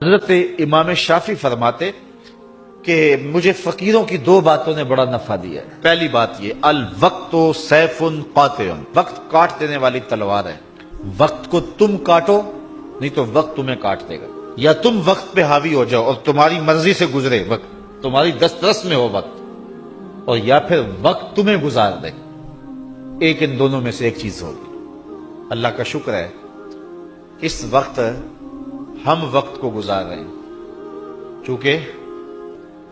حضرت امام شافعی فرماتے کہ مجھے فقیروں کی دو باتوں نے بڑا نفع دیا ہے۔ پہلی بات یہ، الوقت سیف قاطع، وقت کاٹ دینے والی تلوار ہے۔ وقت کو تم کاٹو نہیں تو وقت تمہیں کاٹ دے گا، یا تم وقت پہ حاوی ہو جاؤ اور تمہاری مرضی سے گزرے وقت، تمہاری دسترس میں ہو وقت، اور یا پھر وقت تمہیں گزار دے۔ ایک ان دونوں میں سے ایک چیز ہوگی۔ اللہ کا شکر ہے اس وقت ہم وقت کو گزار رہے ہیں، چونکہ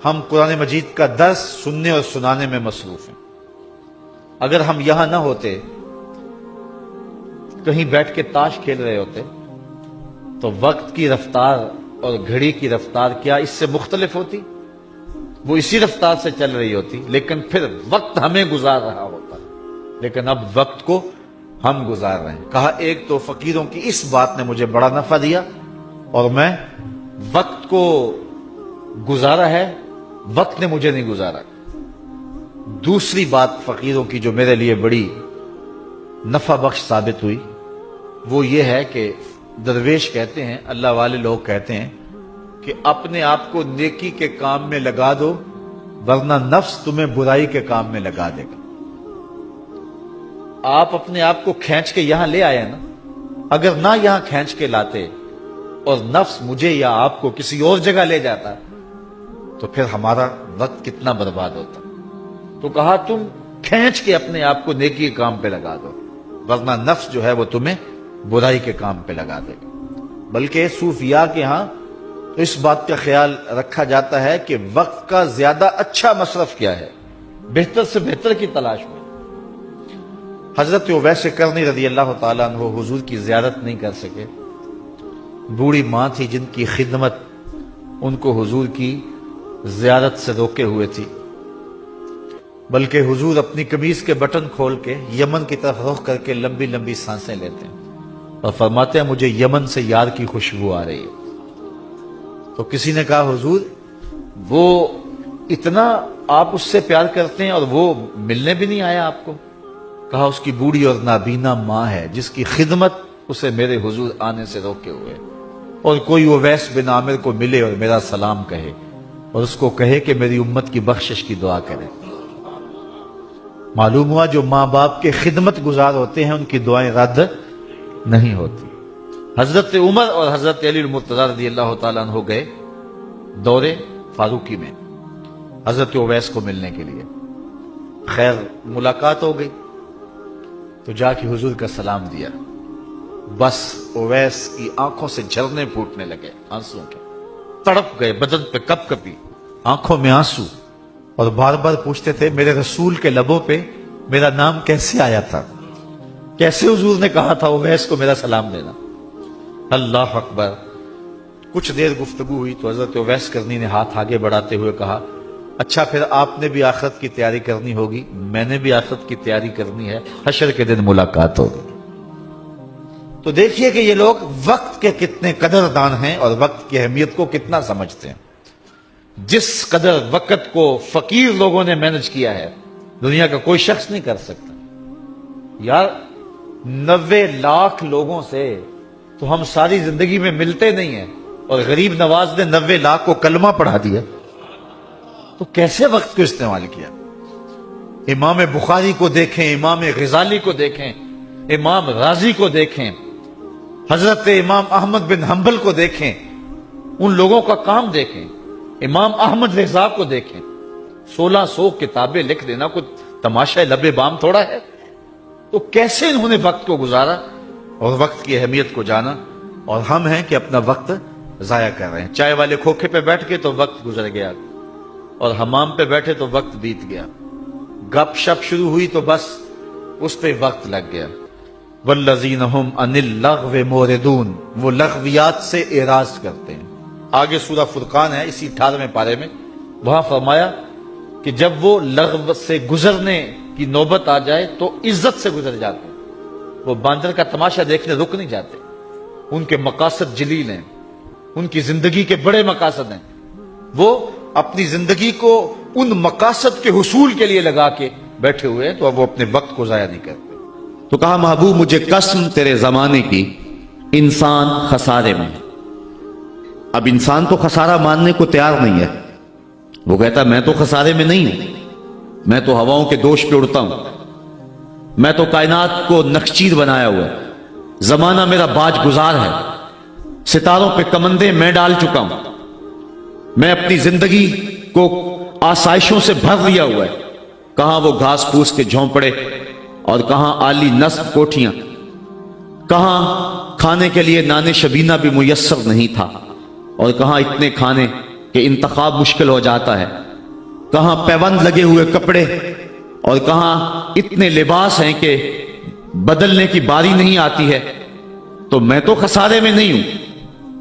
ہم قرآن مجید کا درس سننے اور سنانے میں مصروف ہیں۔ اگر ہم یہاں نہ ہوتے، کہیں بیٹھ کے تاش کھیل رہے ہوتے، تو وقت کی رفتار اور گھڑی کی رفتار کیا اس سے مختلف ہوتی؟ وہ اسی رفتار سے چل رہی ہوتی، لیکن پھر وقت ہمیں گزار رہا ہوتا۔ لیکن اب وقت کو ہم گزار رہے ہیں۔ کہا ایک تو فقیروں کی اس بات نے مجھے بڑا نفع دیا اور میں وقت کو گزارا ہے، وقت نے مجھے نہیں گزارا۔ دوسری بات فقیروں کی جو میرے لیے بڑی نفع بخش ثابت ہوئی، وہ یہ ہے کہ درویش کہتے ہیں، اللہ والے لوگ کہتے ہیں کہ اپنے آپ کو نیکی کے کام میں لگا دو ورنہ نفس تمہیں برائی کے کام میں لگا دے گا۔ آپ اپنے آپ کو کھینچ کے یہاں لے آئے نا، اگر نہ یہاں کھینچ کے لاتے اور نفس مجھے یا آپ کو کسی اور جگہ لے جاتا تو پھر ہمارا وقت کتنا برباد ہوتا۔ تو کہا تم کھینچ کے اپنے آپ کو نیکی کے کام پہ لگا دو ورنہ نفس جو ہے وہ تمہیں برائی کے کام پہ لگا دے گا۔ بلکہ صوفیاء کے ہاں تو اس بات کا خیال رکھا جاتا ہے کہ وقت کا زیادہ اچھا مصرف کیا ہے، بہتر سے بہتر کی تلاش میں۔ حضرت اویس کرنی رضی اللہ تعالیٰ عنہ حضور کی زیارت نہیں کر سکے۔ بوڑھی ماں تھی جن کی خدمت ان کو حضور کی زیارت سے روکے ہوئے تھی، بلکہ حضور اپنی قمیض کے بٹن کھول کے یمن کی طرف رخ کر کے لمبی لمبی سانسیں لیتے ہیں اور فرماتے ہیں مجھے یمن سے یار کی خوشبو آ رہی ہے۔ تو کسی نے کہا حضور وہ اتنا آپ اس سے پیار کرتے ہیں اور وہ ملنے بھی نہیں آیا آپ کو؟ کہا اس کی بوڑھی اور نابینا ماں ہے جس کی خدمت اسے میرے حضور آنے سے روکے ہوئے، اور کوئی اویس بن عامر کو ملے اور میرا سلام کہے اور اس کو کہے کہ میری امت کی بخشش کی دعا کرے۔ معلوم ہوا جو ماں باپ کے خدمت گزار ہوتے ہیں ان کی دعائیں رد نہیں ہوتی۔ حضرت عمر اور حضرت علی المرتضی رضی اللہ تعالیٰ عنہ گئے دور فاروقی میں حضرت اویس کو ملنے کے لیے۔ خیر ملاقات ہو گئی تو جا کے حضور کا سلام دیا، بس اویس کی آنکھوں سے جھرنے پھوٹنے لگے آنسوں کے، تڑپ گئے، بدن پہ کپ کپی، آنکھوں میں آنسو، اور بار بار پوچھتے تھے میرے رسول کے لبوں پہ میرا نام کیسے آیا تھا، کیسے حضور نے کہا تھا اویس کو میرا سلام دینا۔ اللہ اکبر۔ کچھ دیر گفتگو ہوئی تو حضرت اویس کرنی نے ہاتھ آگے بڑھاتے ہوئے کہا اچھا پھر آپ نے بھی آخرت کی تیاری کرنی ہوگی، میں نے بھی آخرت کی تیاری کرنی ہے، حشر کے دن ملاقات ہوگی۔ تو دیکھیے کہ یہ لوگ وقت کے کتنے قدردان ہیں اور وقت کی اہمیت کو کتنا سمجھتے ہیں۔ جس قدر وقت کو فقیر لوگوں نے مینج کیا ہے دنیا کا کوئی شخص نہیں کر سکتا۔ یار 90 لاکھ لوگوں سے تو ہم ساری زندگی میں ملتے نہیں ہیں، اور غریب نواز نے 90 لاکھ کو کلمہ پڑھا دیا، تو کیسے وقت کو استعمال کیا؟ امام بخاری کو دیکھیں، امام غزالی کو دیکھیں، امام رازی کو دیکھیں، حضرت امام احمد بن حنبل کو دیکھیں، ان لوگوں کا کام دیکھیں، امام احمد رضا کو دیکھیں۔ 1600 کتابیں لکھ دینا کوئی تماشا لبے بام تھوڑا ہے؟ تو کیسے انہوں نے وقت کو گزارا اور وقت کی اہمیت کو جانا، اور ہم ہیں کہ اپنا وقت ضائع کر رہے ہیں۔ چائے والے کھوکھے پہ بیٹھ کے تو وقت گزر گیا، اور حمام پہ بیٹھے تو وقت بیت گیا، گپ شپ شروع ہوئی تو بس اس پہ وقت لگ گیا۔ والذین ہم عن اللغو موردون، وہ لغویات سے اعراض کرتے ہیں۔ آگے سورہ فرقان ہے اسی 18ویں پارے میں، وہاں فرمایا کہ جب وہ لغو سے گزرنے کی نوبت آ جائے تو عزت سے گزر جاتے ہیں۔ وہ باندر کا تماشا دیکھنے رک نہیں جاتے، ان کے مقاصد جلیل ہیں، ان کی زندگی کے بڑے مقاصد ہیں، وہ اپنی زندگی کو ان مقاصد کے حصول کے لیے لگا کے بیٹھے ہوئے ہیں، تو اب وہ اپنے وقت کو ضائع نہیں کرتے۔ تو کہا محبوب مجھے قسم تیرے زمانے کی، انسان خسارے میں۔ اب انسان تو خسارہ ماننے کو تیار نہیں ہے. وہ کہتا میں تو خسارے میں نہیں ہوں، میں تو ہواؤں کے دوش پہ اڑتا ہوں، میں تو کائنات کو نخچیر بنایا ہوا ہے، زمانہ میرا باج گزار ہے، ستاروں پہ کمندے میں ڈال چکا ہوں، میں اپنی زندگی کو آسائشوں سے بھر لیا ہوا ہے. کہاں وہ گھاس پھوس کے جھونپڑے اور کہاں عالی نصب کوٹھیاں، کہاں کھانے کے لیے نان شبینہ بھی میسر نہیں تھا، اور کہاں اتنے کھانے کہ انتخاب مشکل ہو جاتا ہے، کہاں پیوند لگے ہوئے کپڑے اور کہاں اتنے لباس ہیں کہ بدلنے کی باری نہیں آتی ہے. تو میں تو خسارے میں نہیں ہوں،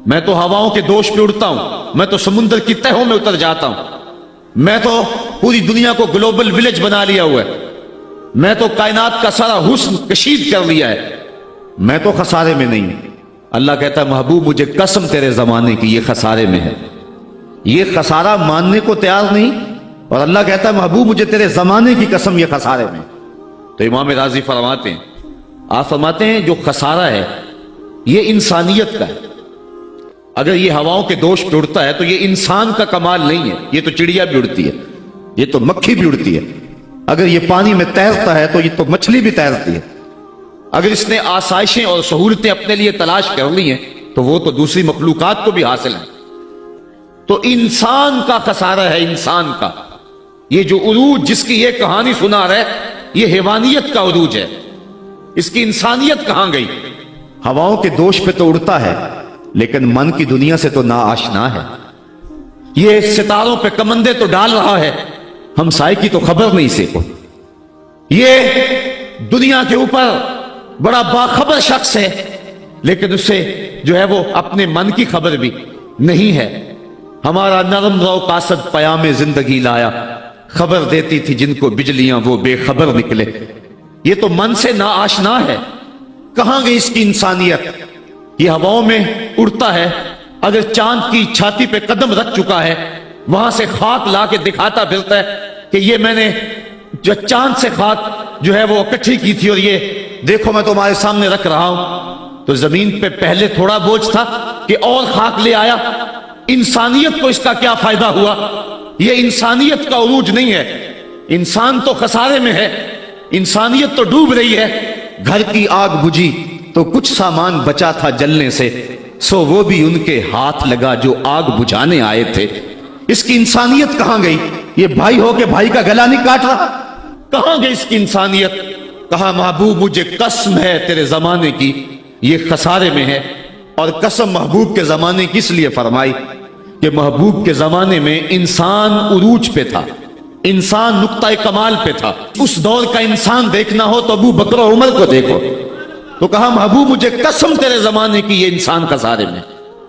میں تو ہواؤں کے دوش پہ اڑتا ہوں، میں تو سمندر کی تہوں میں اتر جاتا ہوں، میں تو پوری دنیا کو گلوبل ولیج بنا لیا ہوا ہے، میں تو کائنات کا سارا حسن کشید کر لیا ہے، میں تو خسارے میں نہیں ہوں. اللہ کہتا ہے محبوب مجھے قسم تیرے زمانے کی یہ خسارے میں ہے. یہ خسارہ ماننے کو تیار نہیں، اور اللہ کہتا ہے محبوب مجھے تیرے زمانے کی قسم یہ خسارے میں. تو امام راضی فرماتے ہیں، آپ فرماتے ہیں جو خسارہ ہے یہ انسانیت کا ہے. اگر یہ ہواؤں کے دوش پہ اڑتا ہے تو یہ انسان کا کمال نہیں ہے، یہ تو چڑیا بھی اڑتی ہے، یہ تو مکھی بھی اڑتی ہے. اگر یہ پانی میں تیرتا ہے تو یہ تو مچھلی بھی تیرتی ہے. اگر اس نے آسائشیں اور سہولتیں اپنے لیے تلاش کر لی ہیں تو وہ تو دوسری مخلوقات کو بھی حاصل ہیں. تو انسان کا خسارہ ہے، انسان کا. یہ جو عروج جس کی یہ کہانی سنا رہے یہ حیوانیت کا عروج ہے، اس کی انسانیت کہاں گئی؟ ہواؤں کے دوش پہ تو اڑتا ہے لیکن من کی دنیا سے تو ناآشنا ہے. یہ ستاروں پہ کمندے تو ڈال رہا ہے، ہمسائے کی تو خبر نہیں اسے کو. یہ دنیا کے اوپر بڑا باخبر شخص ہے لیکن اسے جو ہے وہ اپنے من کی خبر بھی نہیں ہے. ہمارا نرم رو قاصد پیام زندگی لایا، خبر دیتی تھی جن کو بجلیاں وہ بے خبر نکلے. یہ تو من سے ناآشنا ہے. کہاں گئی اس کی انسانیت؟ یہ ہواؤں میں اڑتا ہے، اگر چاند کی چھاتی پہ قدم رکھ چکا ہے وہاں سے خاک لا کے دکھاتا پھرتا ہے کہ یہ میں نے جو چاند سے خاک جو ہے وہ اکٹھی کی تھی اور یہ دیکھو میں تمہارے سامنے رکھ رہا ہوں. تو زمین پہ پہلے تھوڑا بوجھ تھا کہ اور خاک لے آیا. انسانیت کو اس کا کیا فائدہ ہوا؟ یہ انسانیت کا عروج نہیں ہے. انسان تو خسارے میں ہے، انسانیت تو ڈوب رہی ہے. گھر کی آگ بجھی تو کچھ سامان بچا تھا جلنے سے، سو وہ بھی ان کے ہاتھ لگا جو آگ بجھانے آئے تھے. اس کی انسانیت کہاں گئی؟ یہ بھائی ہو کے بھائی کا گلا نہیں کاٹ رہا؟ کہاں گئی اس کی انسانیت؟ کہا محبوب مجھے قسم ہے تیرے زمانے کی یہ خسارے میں ہے. اور قسم محبوب کے زمانے کی اس لیے فرمائی کہ محبوب کے زمانے میں انسان عروج پہ تھا، انسان نقطہ کمال پہ تھا. اس دور کا انسان دیکھنا ہو تو ابو بکر و عمر کو دیکھو. تو کہا محبوب مجھے قسم تیرے زمانے کی یہ انسان خسارے میں.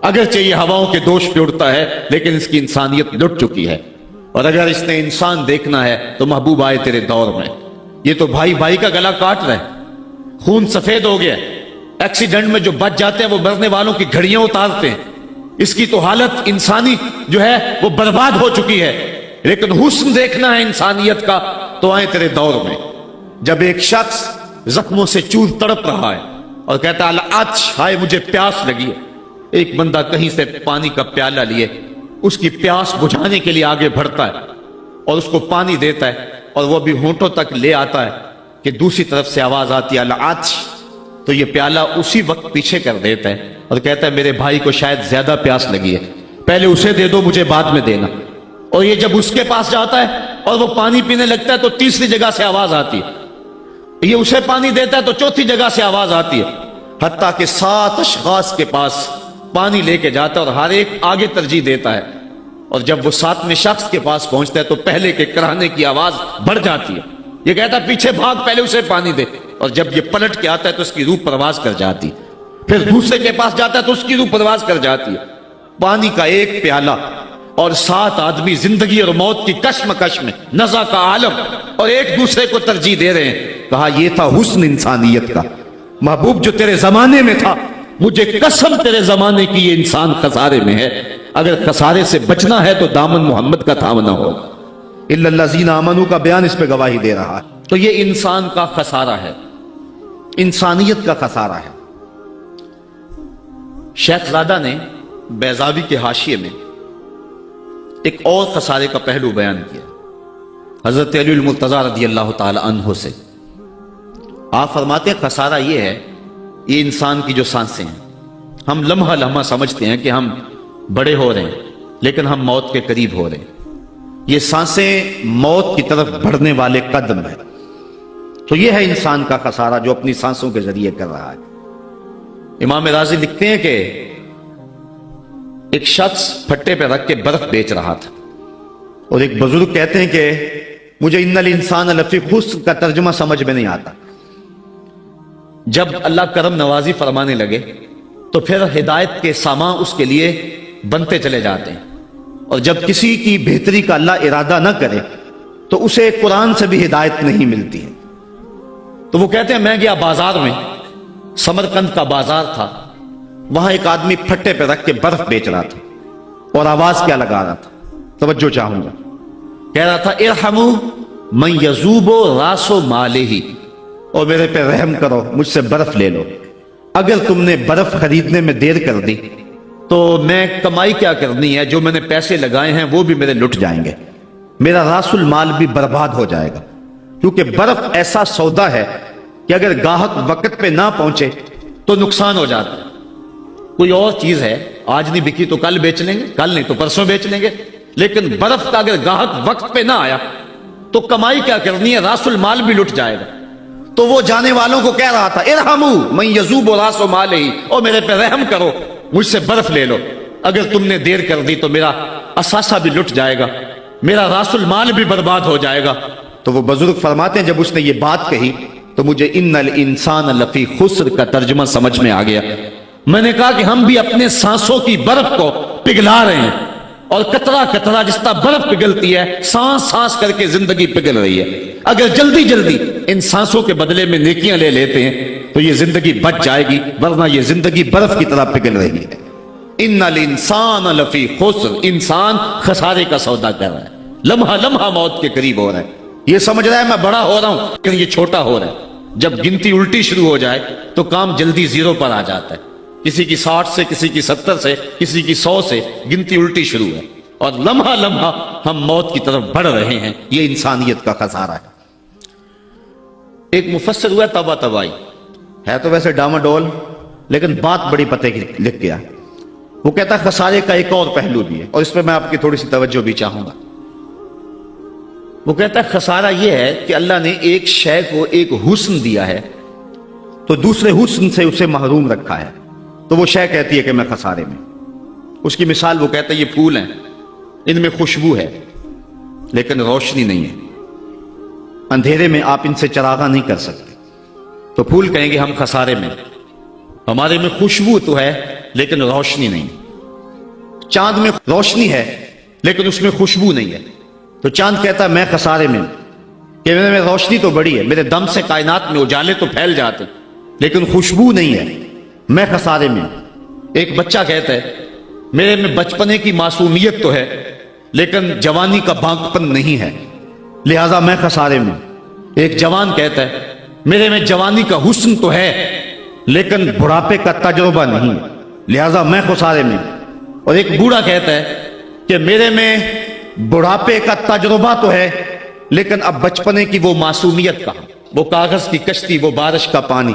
اگرچہ یہ ہواؤں کے دوش پہ اڑتا ہے لیکن اس کی انسانیت لٹ چکی ہے. اور اگر اس نے انسان دیکھنا ہے تو محبوب آئے تیرے دور میں. یہ تو بھائی بھائی کا گلا کاٹ رہے، خون سفید ہو گیا. ایکسیڈنٹ میں جو بچ جاتے ہیں وہ مرنے والوں کی گھڑیاں اتارتے ہیں. اس کی تو حالت انسانی جو ہے وہ برباد ہو چکی ہے. لیکن حسن دیکھنا ہے انسانیت کا تو آئے تیرے دور میں. جب ایک شخص زخموں سے چور تڑپ رہا ہے اور کہتا ہے العطش، ہائے مجھے پیاس لگی ہے. ایک بندہ کہیں سے پانی کا پیالہ لیے اس کی پیاس بجھانے کے لیے آگے بڑھتا ہے اور اس کو پانی دیتا ہے اور وہ بھی ہونٹوں تک لے آتا ہے کہ دوسری طرف سے آواز آتی ہے العطش. تو یہ پیالہ اسی وقت پیچھے کر دیتا ہے اور کہتا ہے میرے بھائی کو شاید زیادہ پیاس لگی ہے، پہلے اسے دے دو مجھے بعد میں دینا. اور یہ جب اس کے پاس جاتا ہے اور وہ پانی پینے لگتا ہے تو تیسری جگہ سے آواز آتی ہے. یہ اسے پانی دیتا ہے تو چوتھی جگہ سے آواز آتی ہے. حتیٰ کہ 7 اشخاص کے پاس پانی لے کے جاتا ہے اور ہر ایک آگے ترجیح دیتا ہے. اور جب وہ 7ویں شخص کے پاس پہنچتا ہے تو پہلے کے کراہنے کی آواز بڑھ جاتی ہے. یہ کہتا ہے پیچھے بھاگ، پہلے اسے پانی دے. اور جب یہ پلٹ کے آتا ہے تو اس کی روح پرواز کر جاتی ہے. پھر دوسرے کے پاس جاتا ہے تو اس کی روح پرواز کر جاتی ہے. پانی کا ایک پیالہ اور 7 آدمی زندگی اور موت کی کشمکش میں، نزع کا عالم، اور ایک دوسرے کو ترجیح دے رہے ہیں. کہا یہ تھا حسن انسانیت کا. محبوب جو تیرے زمانے میں تھا، مجھے قسم تیرے زمانے کی یہ انسان خسارے میں ہے. اگر خسارے سے بچنا ہے تو دامن محمد کا تھامنا ہوگا. الا الذین آمنوا کا بیان اس پہ گواہی دے رہا ہے. تو یہ انسان کا خسارہ ہے، انسانیت کا خسارہ ہے. شیخ زادہ نے بیضاوی کے حاشیے میں ایک اور خسارے کا پہلو بیان کیا حضرت علی المرتضیٰ رضی اللہ تعالی عنہ سے۔ آپ فرماتے ہیں خسارہ یہ ہے، یہ انسان کی جو سانسیں ہیں، ہم لمحہ لمحہ سمجھتے ہیں کہ ہم بڑے ہو رہے ہیں، لیکن ہم موت کے قریب ہو رہے ہیں۔ یہ سانسیں موت کی طرف بڑھنے والے قدم ہیں۔ تو یہ ہے انسان کا خسارہ جو اپنی سانسوں کے ذریعے کر رہا ہے۔ امام راضی لکھتے ہیں کہ ایک شخص پھٹے پہ رکھ کے برف بیچ رہا تھا، اور ایک بزرگ کہتے ہیں کہ مجھے ان الانسان لفی خسر کا ترجمہ سمجھ میں نہیں آتا۔ جب اللہ کرم نوازی فرمانے لگے تو پھر ہدایت کے سامان اس کے لیے بنتے چلے جاتے ہیں، اور جب کسی کی بہتری کا اللہ ارادہ نہ کرے تو اسے قرآن سے بھی ہدایت نہیں ملتی ہے۔ تو وہ کہتے ہیں میں گیا بازار میں، سمرقند کا بازار تھا، وہاں ایک آدمی پھٹے پہ رکھ کے برف بیچ رہا تھا، اور آواز کیا لگا رہا تھا، توجہ چاہوں گا، کہہ رہا تھا ارحموا من یذوب راس مالہ، اور میرے پہ رحم کرو، مجھ سے برف لے لو، اگر تم نے برف خریدنے میں دیر کر دی تو میں کمائی کیا کرنی ہے، جو میں نے پیسے لگائے ہیں وہ بھی میرے لٹ جائیں گے، میرا راس المال بھی برباد ہو جائے گا، کیونکہ برف ایسا سودا ہے کہ اگر گاہک وقت پہ نہ پہنچے تو نقصان ہو جاتا ہے۔ کوئی اور چیز ہے آج نہیں بکی تو کل بیچ لیں گے، کل نہیں تو پرسوں بیچ لیں گے، لیکن برف کا اگر گاہک وقت پہ نہ آیا تو کمائی کیا کرنی ہے، راس المال بھی لٹ جائے گا۔ تو وہ جانے والوں کو کہہ رہا تھا ارحموا من یذوب راس مالہ، اور میرے پہ رحم کرو، مجھ سے برف لے لو، اگر تم نے دیر کر دی تو میرا اثاثہ بھی لٹ جائے گا، میرا راس المال بھی برباد ہو جائے گا۔ تو وہ بزرگ فرماتے ہیں جب اس نے یہ بات کہی تو مجھے ان الانسان لفی خسر کا ترجمہ سمجھ میں آ گیا۔ میں نے کہا کہ ہم بھی اپنے سانسوں کی برف کو پگھلا رہے ہیں، اور قطرہ قطرہ جس طرح برف پگھلتی ہے، سانس سانس کر کے زندگی پگھل رہی ہے۔ اگر جلدی جلدی ان سانسوں کے بدلے میں نیکیاں لے لیتے ہیں تو یہ زندگی بچ جائے گی، ورنہ یہ زندگی برف کی طرح پگھل رہی ہے۔ ان الانسان لفی خسر، انسان خسارے کا سودا کر رہا ہے، لمحہ لمحہ موت کے قریب ہو رہا ہے، یہ سمجھ رہا ہے میں بڑا ہو رہا ہوں لیکن یہ چھوٹا ہو رہا ہے۔ جب گنتی الٹی شروع ہو جائے تو کام جلدی زیرو پر آ جاتا ہے، کسی کی 60 سے، کسی کی 70 سے، کسی کی 100 سے گنتی الٹی شروع ہے، اور لمحہ لمحہ ہم موت کی طرف بڑھ رہے ہیں۔ یہ انسانیت کا خسارہ ہے۔ ایک مفسر ہوا تبا تبائی ہے، تو ویسے ڈاما ڈول، لیکن بات بڑی پتے کی لکھ گیا۔ وہ کہتا ہے خسارے کا ایک اور پہلو بھی ہے، اور اس پہ میں آپ کی تھوڑی سی توجہ بھی چاہوں گا۔ وہ کہتا ہے خسارہ یہ ہے کہ اللہ نے ایک شے کو ایک حسن دیا ہے تو دوسرے حسن سے اسے محروم رکھا ہے، تو وہ شے کہتی ہے کہ میں خسارے میں۔ اس کی مثال وہ کہتا ہے یہ پھول ہیں، ان میں خوشبو ہے لیکن روشنی نہیں ہے، اندھیرے میں آپ ان سے چراغاں نہیں کر سکتے، تو پھول کہیں گے ہم خسارے میں، ہمارے میں خوشبو تو ہے لیکن روشنی نہیں۔ چاند میں روشنی ہے لیکن اس میں خوشبو نہیں ہے، تو چاند کہتا ہے میں خسارے میں ہوں، کہ میرے میں روشنی تو بڑی ہے، میرے دم سے کائنات میں اجالے تو پھیل جاتے لیکن خوشبو نہیں ہے، میں خسارے میں ہوں۔ ایک بچہ کہتا ہے میرے میں بچپنے کی معصومیت تو ہے لیکن جوانی کا بانکپن نہیں ہے، لہذا میں خسارے میں ہوں۔ ایک جوان کہتا ہے میرے میں جوانی کا حسن تو ہے لیکن بڑھاپے کا تجربہ نہیں، لہذا میں خسارے میں ہوں۔ اور ایک بوڑھا کہتا ہے کہ میرے میں بڑھاپے کا تجربہ تو ہے لیکن اب بچپنے کی وہ معصومیت کہاں، وہ کاغذ کی کشتی، وہ بارش کا پانی۔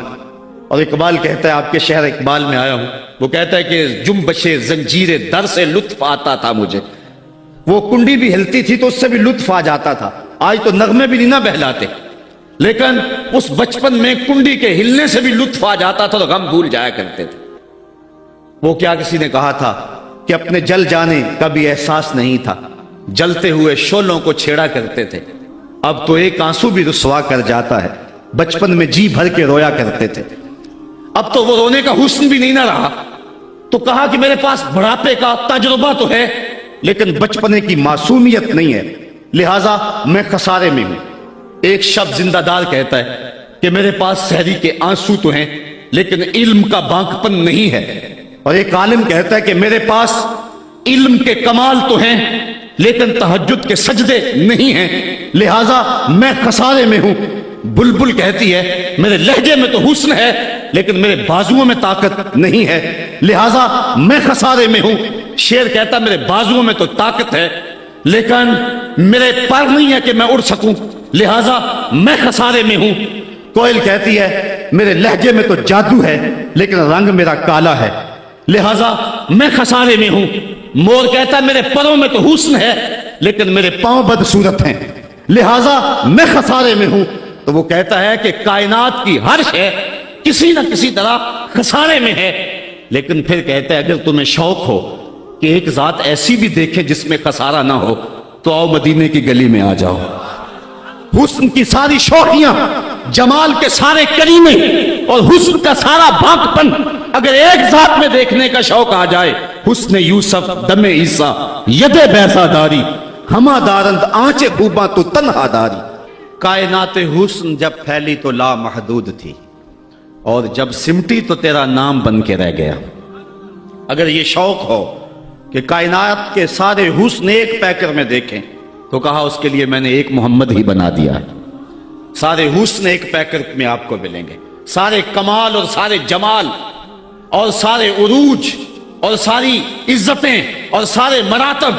اور اقبال کہتا ہے، آپ کے شہر اقبال میں آیا ہوں، وہ کہتا ہے کہ جنبش زنجیر در سے لطف آتا تھا مجھے، وہ کنڈی بھی ہلتی تھی تو اس سے بھی لطف آ جاتا تھا، آج تو نغمے بھی نہیں نہ بہلاتے، لیکن اس بچپن میں کنڈی کے ہلنے سے بھی لطف آ جاتا تھا تو غم بھول جایا کرتے تھے۔ وہ کیا کسی نے کہا تھا کہ اپنے جل جانے کا بھی احساس نہیں تھا، جلتے ہوئے شعلوں کو چھیڑا کرتے تھے، اب تو ایک آنسو بھی رسوا کر جاتا ہے، بچپن میں جی بھر کے رویا کرتے تھے، اب تو وہ رونے کا حسن بھی نہیں نہ رہا، تو کہا کہ میرے پاس بڑھاپے کا تجربہ تو ہے لیکن بچپنے کی معصومیت نہیں ہے، لہٰذا میں خسارے میں ہوں۔ ایک شب زندہ دار کہتا ہے کہ میرے پاس سحری کے آنسو تو ہیں لیکن علم کا بانکپن نہیں ہے، اور ایک عالم کہتا ہے کہ میرے پاس علم کے کمال تو ہیں لیکن تہجد کے سجدے نہیں ہیں، لہٰذا میں خسارے میں ہوں۔ بلبل کہتی ہے میرے لہجے میں تو حسن ہے لیکن میرے بازوؤں میں طاقت نہیں ہے، لہذا میں خسارے میں ہوں۔ شیر کہتا میرے بازوؤں میں تو طاقت ہے لیکن میرے پر نہیں ہے کہ میں اڑ سکوں، لہذا میں خسارے میں ہوں۔ کوئل کہتی ہے میرے لہجے میں تو جادو ہے لیکن رنگ میرا کالا ہے، لہذا میں خسارے میں ہوں۔ مور کہتا ہے میرے پروں میں تو حسن ہے لیکن میرے پاؤں بدصورت ہیں، لہذا میں خسارے میں ہوں۔ تو وہ کہتا ہے کہ کائنات کی ہر شے کسی نہ کسی طرح خسارے میں ہے، لیکن پھر کہتا ہے اگر تمہیں شوق ہو کہ ایک ذات ایسی بھی دیکھے جس میں خسارہ نہ ہو تو آؤ مدینے کی گلی میں آ جاؤ۔ حسن کی ساری شوخیاں، جمال کے سارے کریمے اور حسن کا سارا بھاگپن اگر ایک ذات میں دیکھنے کا شوق آ جائے، حسن یوسف دم عیسیٰ ید بیضا داری، ہما دارند آنچے خوباں تو تنہا داری۔ کائنات حسن جب پھیلی تو لا محدود تھی اور جب سمٹی تو تیرا نام بن کے رہ گیا۔ اگر یہ شوق ہو کہ کائنات کے سارے حسن ایک پیکر میں دیکھیں تو کہا اس کے لیے میں نے ایک محمد ہی بنا دیا ہے۔ سارے حسن ایک پیکر میں آپ کو ملیں گے، سارے کمال اور سارے جمال اور سارے عروج اور ساری عزتیں اور سارے مراتب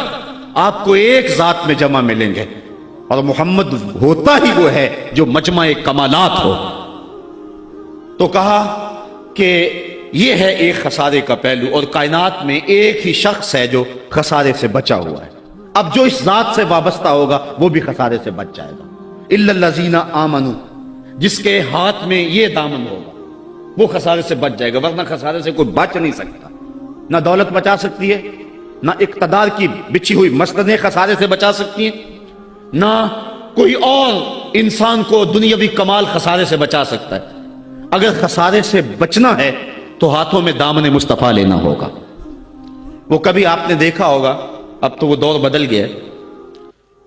آپ کو ایک ذات میں جمع ملیں گے، اور محمد ہوتا ہی وہ ہے جو مجمع کمالات ہو۔ تو کہا کہ یہ ہے ایک خسارے کا پہلو، اور کائنات میں ایک ہی شخص ہے جو خسارے سے بچا ہوا ہے۔ اب جو اس ذات سے وابستہ ہوگا وہ بھی خسارے سے بچ جائے گا۔ الا الذین آمنوا، جس کے ہاتھ میں یہ دامن ہوگا وہ خسارے سے بچ جائے گا، ورنہ خسارے سے کوئی بچ نہیں سکتا۔ نہ دولت بچا سکتی ہے، نہ اقتدار کی بچھی ہوئی مسندیں خسارے سے بچا سکتی ہیں، نہ کوئی اور انسان کو دنیاوی کمال خسارے سے بچا سکتا ہے۔ اگر خسارے سے بچنا ہے تو ہاتھوں میں دامن مصطفیٰ لینا ہوگا۔ وہ کبھی آپ نے دیکھا ہوگا، اب تو وہ دور بدل گیا ہے،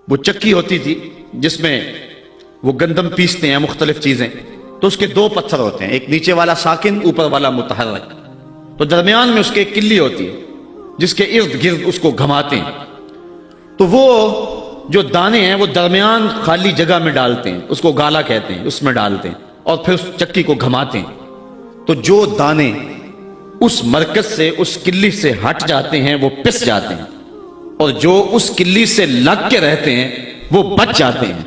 وہ چکی ہوتی تھی جس میں وہ گندم پیستے ہیں، مختلف چیزیں، تو اس کے دو پتھر ہوتے ہیں، ایک نیچے والا ساکن، اوپر والا متحرک، تو درمیان میں اس کے ایک کلی ہوتی ہے جس کے ارد گرد اس کو گھماتے ہیں، تو وہ جو دانے ہیں وہ درمیان خالی جگہ میں ڈالتے ہیں، اس کو گالا کہتے ہیں، اس میں ڈالتے ہیں اور پھر اس چکی کو گھماتے ہیں، تو جو دانے اس مرکز سے، اس کلی سے ہٹ جاتے ہیں وہ پس جاتے ہیں، اور جو اس کلی سے لگ کے رہتے ہیں وہ بچ جاتے ہیں۔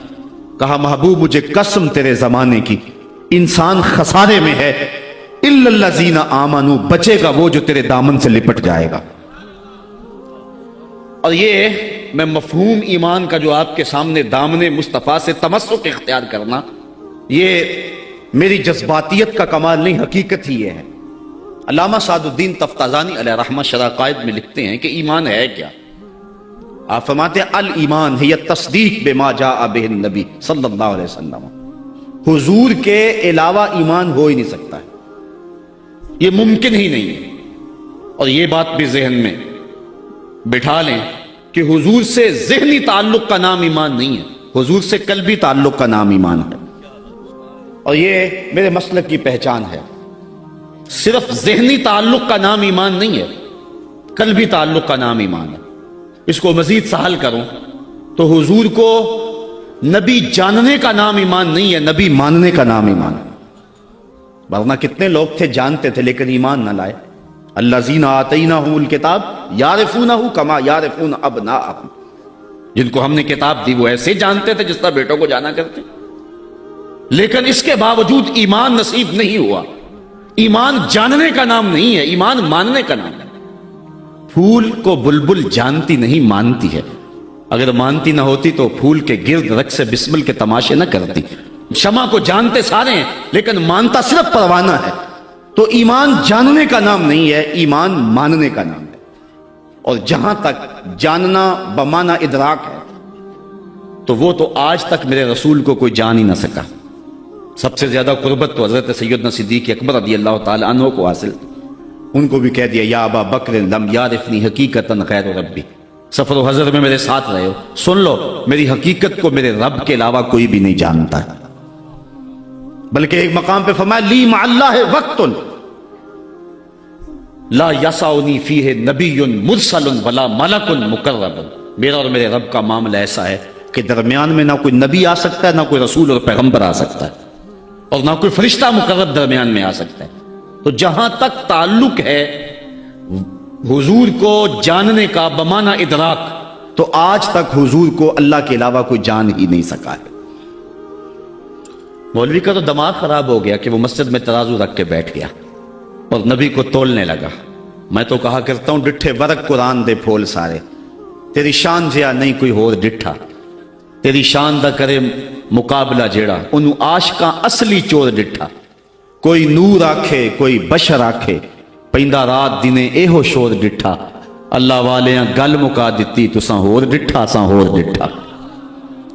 کہا محبوب مجھے قسم تیرے زمانے کی، انسان خسارے میں ہے، الا الذین آمنوا، بچے گا وہ جو تیرے دامن سے لپٹ جائے گا۔ اور یہ میں مفہوم ایمان کا جو آپ کے سامنے دامن مصطفیٰ سے تمسک اختیار کرنا، یہ میری جذباتیت کا کمال نہیں، حقیقت ہی یہ ہے۔ علامہ سعد الدین تفتازانی علیہ رحمہ شرح قائد میں لکھتے ہیں کہ ایمان ہے کیا؟ آپ فرماتے ہیں الایمان ہی تصدیق بما جاء بہ النبی صلی اللہ علیہ وسلم، حضور کے علاوہ ایمان ہو ہی نہیں سکتا ہے، یہ ممکن ہی نہیں ہے۔ اور یہ بات بھی ذہن میں بٹھا لیں کہ حضور سے ذہنی تعلق کا نام ایمان نہیں ہے، حضور سے قلبی تعلق کا نام ایمان ہے، اور یہ میرے مسلک کی پہچان ہے۔ صرف ذہنی تعلق کا نام ایمان نہیں ہے، قلبی تعلق کا نام ایمان ہے۔ اس کو مزید سہل کروں تو حضور کو نبی جاننے کا نام ایمان نہیں ہے، نبی ماننے کا نام ایمان ہے۔ ورنہ کتنے لوگ تھے جانتے تھے لیکن ایمان نہ لائے۔ الذین آتیناہم الکتاب یعرفونہ کما یعرفون ابناءہم، جن کو ہم نے کتاب دی وہ ایسے جانتے تھے جس طرح بیٹوں کو جانا کرتے، لیکن اس کے باوجود ایمان نصیب نہیں ہوا۔ ایمان جاننے کا نام نہیں ہے، ایمان ماننے کا نام ہے۔ پھول کو بلبل جانتی نہیں مانتی ہے، اگر مانتی نہ ہوتی تو پھول کے گرد رقص بسمل کے تماشے نہ کرتی۔ شمع کو جانتے سارے ہیں لیکن مانتا صرف پروانہ ہے۔ تو ایمان جاننے کا نام نہیں ہے، ایمان ماننے کا نام ہے۔ اور جہاں تک جاننا بمانا ادراک ہے تو وہ تو آج تک میرے رسول کو کوئی جان ہی نہ سکا۔ سب سے زیادہ قربت تو حضرت سیدنا صدیق اکبر رضی اللہ تعالی عنہ کو حاصل، ان کو بھی کہہ دیا یا ابا بکر لم یعرفنی حقیقتا غیر ربی، سفر و حضر میں میرے ساتھ رہے ہو، سن لو میری حقیقت کو میرے رب کے علاوہ کوئی بھی نہیں جانتا ہے۔ بلکہ ایک مقام پہ فرمایا لی مع اللہ وقت لا یسعنی فیہ نبی مرسل ولا ملک مقرب، میرا اور میرے رب کا معاملہ ایسا ہے کہ درمیان میں نہ کوئی نبی آ سکتا ہے نہ کوئی رسول اور پیغمبر آ سکتا ہے۔ اور نہ کوئی فرشتہ مقرب درمیان میں آ سکتا ہے. تو جہاں تک تعلق ہے حضور کو جاننے کا بمعنی ادراک، تو آج تک حضور کو اللہ کے علاوہ کوئی جان ہی نہیں سکا ہے. مولوی کا تو دماغ خراب ہو گیا کہ وہ مسجد میں ترازو رکھ کے بیٹھ گیا اور نبی کو تولنے لگا. میں تو کہا کرتا ہوں ڈٹھے ورق قرآن دے پھول سارے، تیری شان جیا نہیں کوئی ہور ڈٹھا، تیری شان دا کرے مقابلہ جیڑا انہوں عاشقاں اصلی چور ڈٹھا. کوئی نور آکھے کوئی بشر آکھے، پیندا رات دینے ایہو شور ڈٹھا. اللہ والیاں گل مکا دیتی تساں ہور ڈٹھا ساں ہور ڈٹھا.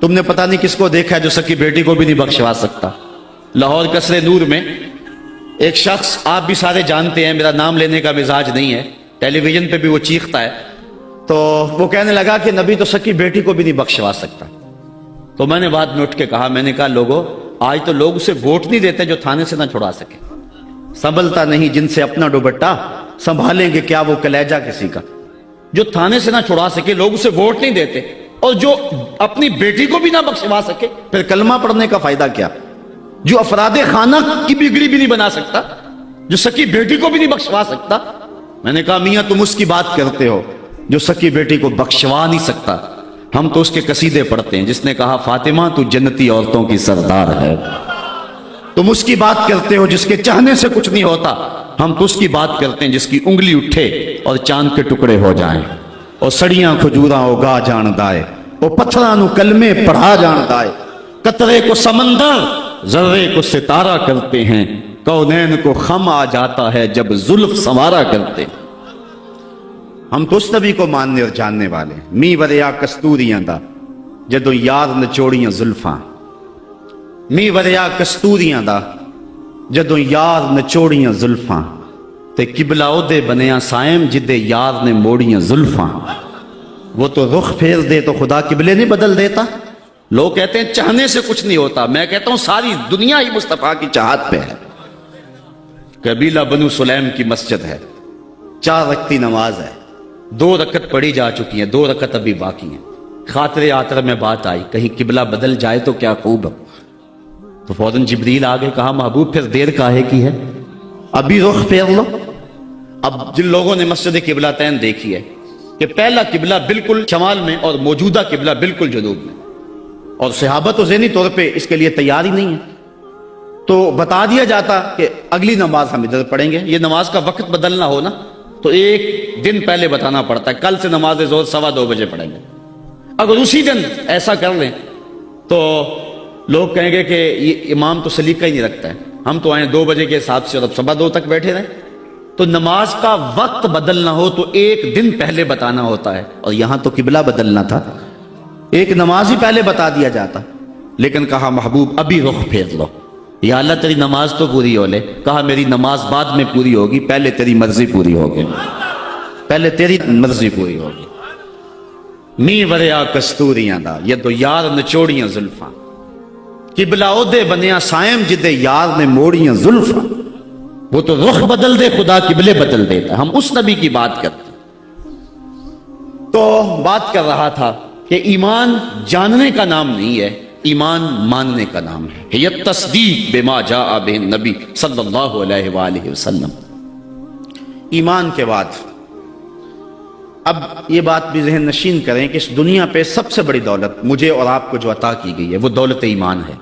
تم نے پتہ نہیں کس کو دیکھا ہے جو سکی بیٹی کو بھی نہیں بخشوا سکتا. لاہور قصر نور میں ایک شخص، آپ بھی سارے جانتے ہیں، میرا نام لینے کا مزاج نہیں ہے، ٹیلی ویژن پہ بھی وہ چیختا ہے، تو وہ کہنے لگا کہ نبی تو سکی بیٹی کو بھی نہیں بخشوا سکتا. تو میں نے بعد میں اٹھ کے کہا، میں نے کہا لوگوں آج تو لوگ اسے ووٹ نہیں دیتے جو تھانے سے نہ چھڑا سکے. سنبھلتا نہیں جن سے اپنا دوپٹہ، سنبھالیں گے کیا وہ کلیجہ کسی کا. جو تھانے سے نہ چھڑا سکے لوگ اسے ووٹ نہیں دیتے، اور جو اپنی بیٹی کو بھی نہ بخشوا سکے پھر کلمہ پڑھنے کا فائدہ کیا. جو افراد خانہ کی بگڑی بھی نہیں بنا سکتا، جو سکی بیٹی کو بھی نہیں بخشوا سکتا. میں نے کہا میاں تم اس کی بات کرتے ہو جو سکی بیٹی کو بخشوا نہیں سکتا، ہم تو اس کے قصیدے پڑھتے ہیں جس نے کہا فاطمہ تو جنتی عورتوں کی سردار ہے. تم اس کی بات کرتے ہو جس کے چاہنے سے کچھ نہیں ہوتا، ہم تو اس کی بات کرتے ہیں جس کی انگلی اٹھے اور چاند کے ٹکڑے ہو جائیں. اور سڑیاں کھجوراں اگا جان دائے، وہ پتھراں نو کلمے پڑھا جان دائے. قطرے کو سمندر ذرے کو ستارہ کرتے ہیں، کونین کو خم آ جاتا ہے جب زلف سنوارا کرتے. ہم تو اس نبی کو ماننے اور جاننے والے ہیں. می وریا کستوریاں دا جدو یار نچوڑیاں زلفاں، می وریا کستوریاں دا جدو یار نچوڑیاں زلفاں، تے قبلہ اودے بنیا سائم جدے یار نے موڑیاں زلفاں. وہ تو رخ پھیر دے تو خدا قبلے نہیں بدل دیتا. لوگ کہتے ہیں چاہنے سے کچھ نہیں ہوتا، میں کہتا ہوں ساری دنیا ہی مصطفیٰ کی چاہت پہ ہے. قبیلہ بنو سلیم کی مسجد ہے، 4 رکعتی نماز ہے، 2 رکعت پڑھی جا چکی ہیں، 2 رکعت ابھی باقی ہیں. خاطر آتر میں بات آئی کہیں قبلہ بدل جائے تو کیا خوب. تو فوراً جبریل آگے کہا محبوب پھر دیر کاہے کی ہے، ابھی رخ پھیر لو. اب جن لوگوں نے مسجد قبلہ تین دیکھی ہے کہ پہلا قبلہ بالکل شمال میں اور موجودہ قبلہ بالکل جنوب میں، اور صحابہ تو ذہنی طور پہ اس کے لیے تیار ہی نہیں ہے، تو بتا دیا جاتا کہ اگلی نماز ہم ادھر پڑھیں گے. یہ نماز کا وقت بدلنا ہو نا تو 1 دن پہلے بتانا پڑتا ہے، کل سے نماز ظہر 2:15 بجے پڑھیں گے. اگر اسی دن ایسا کر لیں تو لوگ کہیں گے کہ یہ امام تو سلیقہ ہی نہیں رکھتا ہے، ہم تو آئیں 2 بجے کے حساب سے اور اب 2:15 تک بیٹھے رہیں. تو نماز کا وقت بدلنا ہو تو 1 دن پہلے بتانا ہوتا ہے، اور یہاں تو قبلہ بدلنا تھا، 1 نماز ہی پہلے بتا دیا جاتا. لیکن کہا محبوب ابھی رخ پھیر لو. یا اللہ تیری نماز تو پوری ہو لے. کہا میری نماز بعد میں پوری ہوگی، پہلے تیری مرضی پوری ہوگی، پہلے تیری مرضی پوری ہوگی. می وریا کستوریاں دا یدو یار نچوڑیاں زلفاں، قبلہ اودے بنیا سائم جدے یار نے موڑیاں زلفاں. وہ تو رخ بدل دے خدا قبلے بدل دیتا. ہم اس نبی کی بات کرتے. تو بات کر رہا تھا کہ ایمان جاننے کا نام نہیں ہے، ایمان ماننے کا نام ہے. یہ تصدیق بما جاء بہ النبی صلی اللہ علیہ وآلہ وسلم. ایمان کے بعد اب یہ بات بھی ذہن نشین کریں کہ اس دنیا پہ سب سے بڑی دولت مجھے اور آپ کو جو عطا کی گئی ہے وہ دولت ایمان ہے.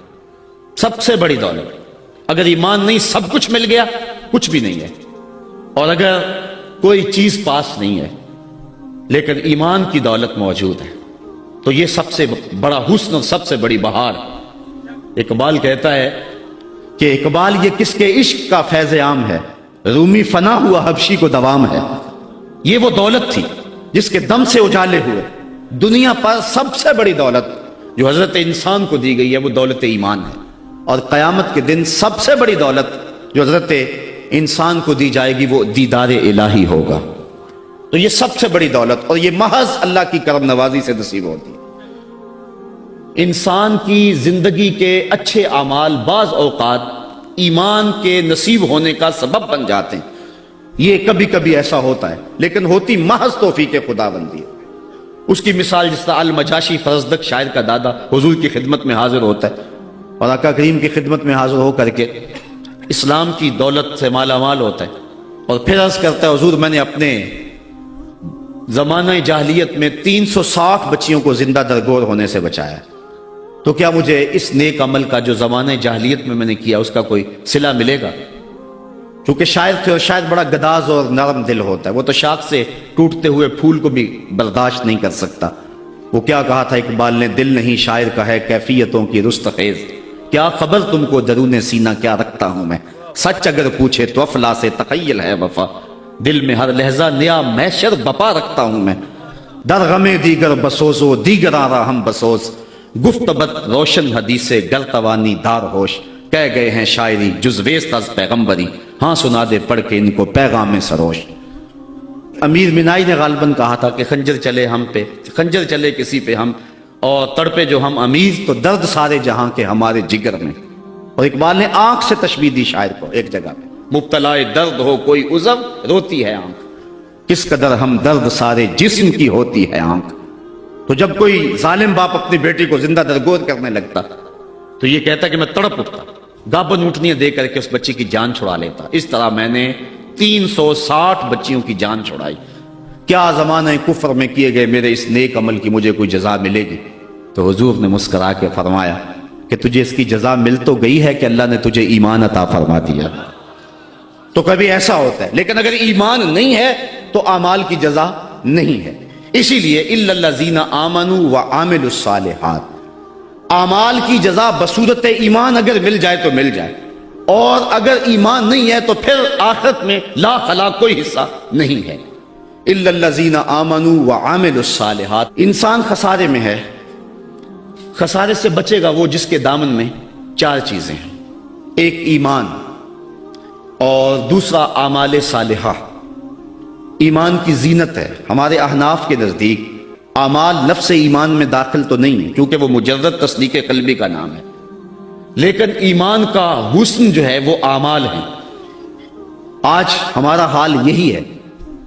سب سے بڑی دولت. اگر ایمان نہیں سب کچھ مل گیا کچھ بھی نہیں ہے، اور اگر کوئی چیز پاس نہیں ہے لیکن ایمان کی دولت موجود ہے تو یہ سب سے بڑا حسن اور سب سے بڑی بہار. اقبال کہتا ہے کہ اقبال یہ کس کے عشق کا فیض عام ہے، رومی فنا ہوا حبشی کو دوام ہے. یہ وہ دولت تھی جس کے دم سے اجالے ہوئے. دنیا پر سب سے بڑی دولت جو حضرت انسان کو دی گئی ہے وہ دولت ایمان ہے، اور قیامت کے دن سب سے بڑی دولت جو حضرت انسان کو دی جائے گی وہ دیدار الہی ہوگا. تو یہ سب سے بڑی دولت، اور یہ محض اللہ کی کرم نوازی سے نصیب ہوتی ہے. انسان کی زندگی کے اچھے اعمال بعض اوقات ایمان کے نصیب ہونے کا سبب بن جاتے ہیں. یہ کبھی کبھی ایسا ہوتا ہے لیکن ہوتی محض توفیق خدا بندی ہے. اس کی مثال جس طرح المجاشی فرزدق شاعر کا دادا حضور کی خدمت میں حاضر ہوتا ہے اور آقا کریم کی خدمت میں حاضر ہو کر کے اسلام کی دولت سے مالا مال ہوتا ہے، اور پھر عرض کرتا ہے حضور میں نے اپنے زمانہ جاہلیت میں 360 بچیوں کو زندہ درگور ہونے سے بچایا، تو کیا مجھے اس نیک عمل کا جو زمانہ جاہلیت میں نے کیا اس کا کوئی صلہ ملے گا؟ کیونکہ شاعر تھے اور شاید بڑا گداز اور نرم دل ہوتا ہے، وہ تو شاخ سے ٹوٹتے ہوئے پھول کو بھی برداشت نہیں کر سکتا۔ وہ کیا کہا تھا اقبال نے، دل نہیں شاعر کا ہے کیفیتوں کی رست خیز، کیا خبر تم کو درون سینہ کیا رکھتا ہوں میں، سچ اگر پوچھے تو افلا سے تخیل ہے وفا، دل میں ہر لہجہ نیا محشر بپا رکھتا ہوں میں، در غم دیگر بسوزو دیگر آرا ہم بسوز، گفت بت روشن حدیث گر توانی دار ہوش، کہہ گئے ہیں شاعری جزویست از پیغمبری، ہاں سنا دے پڑھ کے ان کو پیغام سروش۔ امیر منائی نے غالباً کہا تھا کہ خنجر چلے ہم پہ، خنجر چلے کسی پہ ہم، اور تڑپے جو ہم امیر تو درد سارے جہاں کے ہمارے جگر میں۔ اور اقبال نے آنکھ سے تشبیہ دی شاعر کو ایک جگہ پہ، مبتلا درد ہو کوئی عذر روتی ہے آنکھ، کس قدر ہم درد سارے جسم کی ہوتی ہے آنکھ۔ تو جب کوئی ظالم باپ اپنی بیٹی کو زندہ درگور کرنے لگتا تو یہ کہتا کہ میں تڑپ اٹھتا، گابن اونٹنیاں دے کر کے اس بچی کی جان چھڑا لیتا۔ اس طرح میں نے 360 بچیوں کی جان چھڑائی، کیا زمانہ کفر میں کیے گئے میرے اس نیک عمل کی مجھے کوئی جزا ملے گی؟ تو حضور نے مسکرا کے فرمایا کہ تجھے اس کی جزا مل تو گئی ہے کہ اللہ نے تجھے ایمان عطا فرما دیا۔ تو کبھی ایسا ہوتا ہے، لیکن اگر ایمان نہیں ہے تو اعمال کی جزا نہیں ہے۔ اسی لیے الا الذین آمنوا وعملوا الصالحات، اعمال کی جزا بصورت ایمان اگر مل جائے تو مل جائے، اور اگر ایمان نہیں ہے تو پھر آخرت میں لا خلاق کوئی حصہ نہیں ہے۔ الا الذین آمنوا وعملوا الصالحات، انسان خسارے میں ہے۔ خسارے سے بچے گا وہ جس کے دامن میں 4 چیزیں ہیں، ایک ایمان، اور دوسرا اعمال صالحہ۔ ایمان کی زینت ہے، ہمارے احناف کے نزدیک اعمال لفظ ایمان میں داخل تو نہیں ہے کیونکہ وہ مجرد تصدیق قلبی کا نام ہے، لیکن ایمان کا حسن جو ہے وہ اعمال ہیں۔ آج ہمارا حال یہی ہے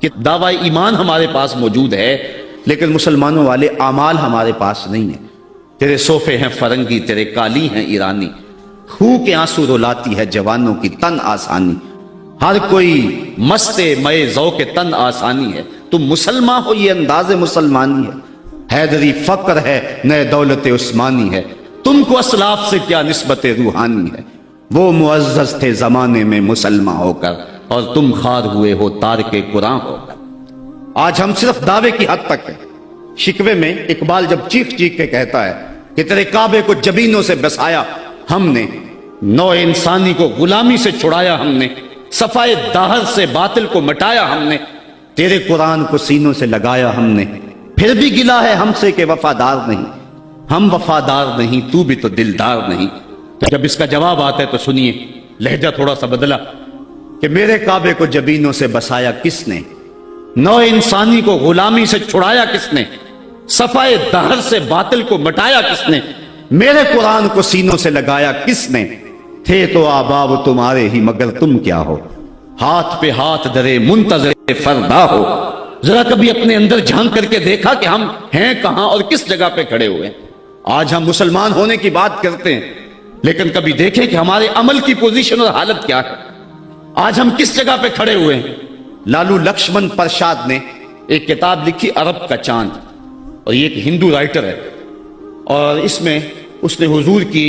کہ دعوی ایمان ہمارے پاس موجود ہے لیکن مسلمانوں والے اعمال ہمارے پاس نہیں ہیں۔ تیرے صوفے ہیں فرنگی، تیرے کالی ہیں ایرانی، خوں کے آنسو رلاتی ہے جوانوں کی تن آسانی، ہر کوئی مست مئے ذوق تن آسانی ہے، تم مسلمان ہو یہ انداز مسلمانی ہے، حیدری فقر ہے نئے دولت عثمانی ہے، تم کو اسلاف سے کیا نسبت روحانی ہے، وہ معزز تھے زمانے میں مسلمان ہو کر اور تم خار ہوئے ہو تارک قرآن ہو کر۔ آج ہم صرف دعوے کی حد تک ہیں۔ شکوے میں اقبال جب چیخ چیخ کے کہتا ہے کہ تیرے کعبے کو جبینوں سے بسایا ہم نے، نو انسانی کو غلامی سے چھڑایا ہم نے، صفائے داہر سے باطل کو مٹایا ہم نے، تیرے قرآن کو سینوں سے لگایا ہم نے، پھر بھی گلا ہے ہم سے کہ وفادار نہیں، ہم وفادار نہیں تو بھی تو دلدار نہیں۔ تو جب اس کا جواب آتا ہے تو سنیے، لہجہ تھوڑا سا بدلا کہ میرے کعبے کو جبینوں سے بسایا کس نے، نو انسانی کو غلامی سے چھڑایا کس نے، صفائے دہر سے باطل کو مٹایا کس نے، میرے قرآن کو سینوں سے لگایا کس نے، تھے تو آباب تمہارے ہی مگر تم کیا ہو، ہاتھ پہ ہاتھ درے منتظر فردا ہو۔ ذرا کبھی اپنے اندر جھانک کر کے دیکھا کہ ہم ہیں کہاں اور کس جگہ پہ کھڑے ہوئے ہیں۔ آج ہم مسلمان ہونے کی بات کرتے ہیں لیکن کبھی دیکھیں کہ ہمارے عمل کی پوزیشن اور حالت کیا ہے، آج ہم کس جگہ پہ کھڑے ہوئے ہیں۔ لالو لکشمن پرشاد نے ایک کتاب لکھی عرب کا چاند، اور یہ ایک ہندو رائٹر ہے، اور اس میں اس نے حضور کی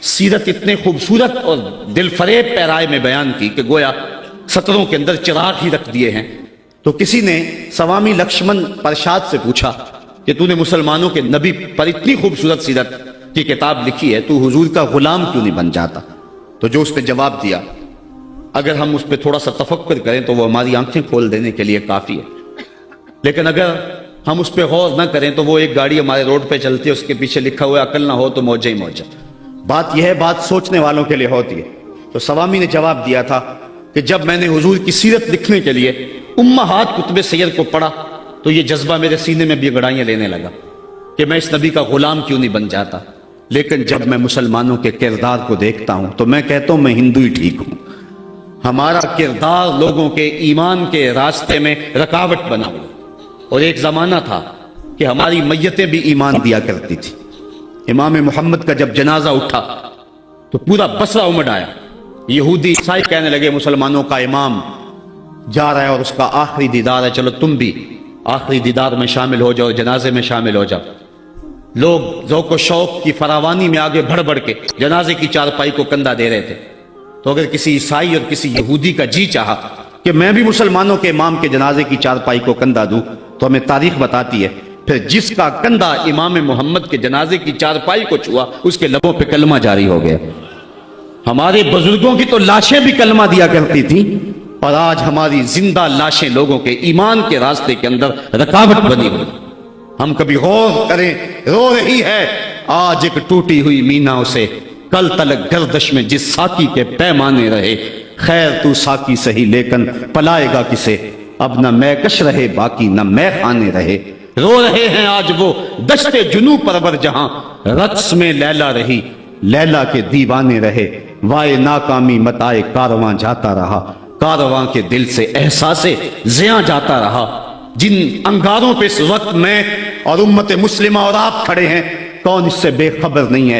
سیرت اتنے خوبصورت اور دل فریب پیرائے میں بیان کی کہ گویا سطروں کے اندر چراغ ہی رکھ دیے ہیں۔ تو کسی نے سوامی لکشمن پرشاد سے پوچھا کہ تو نے مسلمانوں کے نبی پر اتنی خوبصورت سیرت کی کتاب لکھی ہے، تو حضور کا غلام کیوں نہیں بن جاتا؟ تو جو اس نے جواب دیا، اگر ہم اس پہ تھوڑا سا تفکر کریں تو وہ ہماری آنکھیں کھول دینے کے لیے کافی ہے، لیکن اگر ہم اس پہ غور نہ کریں تو وہ ایک گاڑی ہمارے روڈ پہ چلتی ہے، اس کے پیچھے لکھا ہوا ہے عقل نہ ہو تو موجہ ہی موجہ۔ بات یہ ہے، بات سوچنے والوں کے لیے ہوتی ہے۔ تو سوامی نے جواب دیا تھا کہ جب میں نے حضور کی سیرت لکھنے کے لیے امہات کتب سیر کو پڑھا تو یہ جذبہ میرے سینے میں بھی گڑائیاں لینے لگا کہ میں اس نبی کا غلام کیوں نہیں بن جاتا، لیکن جب میں مسلمانوں کے کردار کو دیکھتا ہوں تو میں کہتا ہوں میں ہندو ہی ٹھیک ہوں۔ ہمارا کردار لوگوں کے ایمان کے راستے میں رکاوٹ بنا ہوا، اور ایک زمانہ تھا کہ ہماری میتیں بھی ایمان دیا کرتی تھی۔ امام محمد کا جب جنازہ اٹھا تو پورا بصرہ امڑ آیا. یہودی عیسائی کہنے لگے مسلمانوں کا امام جا رہا ہے اور اس کا آخری دیدار ہے، چلو تم بھی آخری دیدار میں شامل ہو جاؤ، جنازے میں شامل ہو جاؤ. لوگ ذوق و شوق کی فراوانی میں آگے بڑھ بڑھ کے جنازے کی چارپائی کو کندھا دے رہے تھے. تو اگر کسی عیسائی اور کسی یہودی کا جی چاہا کہ میں بھی مسلمانوں کے امام کے جنازے کی چارپائی کو کندھا دوں، تو ہمیں تاریخ بتاتی ہے پھر جس کا کندھا امام محمد کے جنازے کی چارپائی کو چھوا اس کے لبوں پہ کلمہ جاری ہو گیا. ہمارے بزرگوں کی تو لاشیں بھی کلمہ دیا کرتی تھی، اور آج ہماری زندہ لاشیں لوگوں کے ایمان کے راستے کے اندر رکاوٹ بنی ہوئی. ہم کبھی غور کریں، رو رہی ہے آج ایک ٹوٹی ہوئی مینا اسے، کل تلک گردش میں جس ساکی کے پیمانے رہے. خیر تو ساکی سہی لیکن پلائے گا کسے، اب نہ میں کش رہے باقی نہ میں خانے رہے. رو رہے ہیں آج وہ دشت جنو پرور جہاں رقص میں لیلا رہی، لیلا کے دیوانے رہے. وائے ناکامی متائے کارواں جاتا رہا، کارواں کے دل سے احساس زیاں جاتا رہا. جن انگاروں پہ اس وقت میں اور امت مسلمہ اور آپ کھڑے ہیں، کون اس سے بے خبر نہیں ہے.